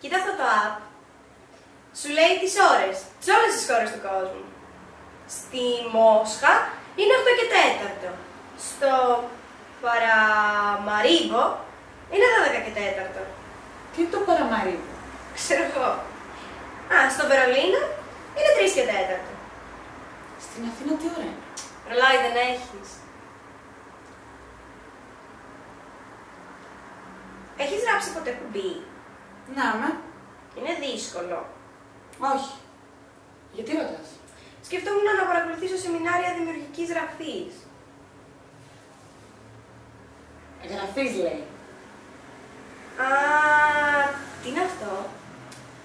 Κοίτα αυτό το app. Σου λέει τις ώρες, σε όλες τις χώρες του κόσμου. Στη Μόσχα είναι 8 και 4. Στο Παραμαρίβο είναι 12 και 4. Τι είναι το Παραμαρίβο? Ξέρω εγώ. Α, στο Βερολίνο είναι 3 και 4. Στην Αθήνα τι ώρα είναι? Ρολόι δεν έχεις. Έχεις γράψει ποτέ κουμπί? Να με. Είναι δύσκολο. Όχι. Γιατί ρωτάς? Σκεφτόμουν να παρακολουθήσω σεμινάρια δημιουργικής γραφής. Γραφής λέει. Α, τι είναι αυτό?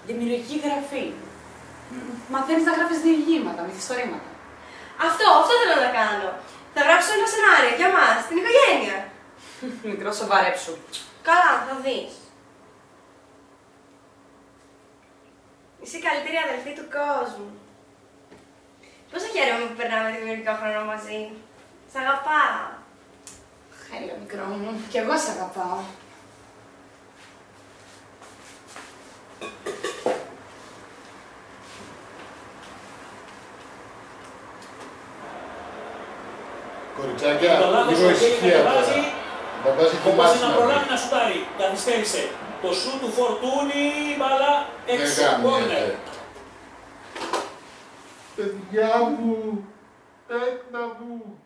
Δημιουργική γραφή. Μαθαίνεις να γράφεις διηγήματα, μυθιστορήματα. Αυτό θέλω να κάνω. Θα γράψω ένα σενάριο για μας, την οικογένεια. Μικρό σοβαρέψου. Καλά, θα δεις. Είσαι η καλύτερη αδελφή του κόσμου. Πόσο χαίρομαι που περνάμε δημιουργικό χρόνο μαζί. Σ' αγαπάω. Χαίρε μικρό μου, κι εγώ σ' αγαπάω. Κοριτσάκια, λίγο ησυχία τώρα. Όπως να προλάβει να σουτάρει, καθυστέρησε. Το σου του Φορτούνη, μπάλα έξω, κόρνερ. Παιδιά μου, τέκνα μου.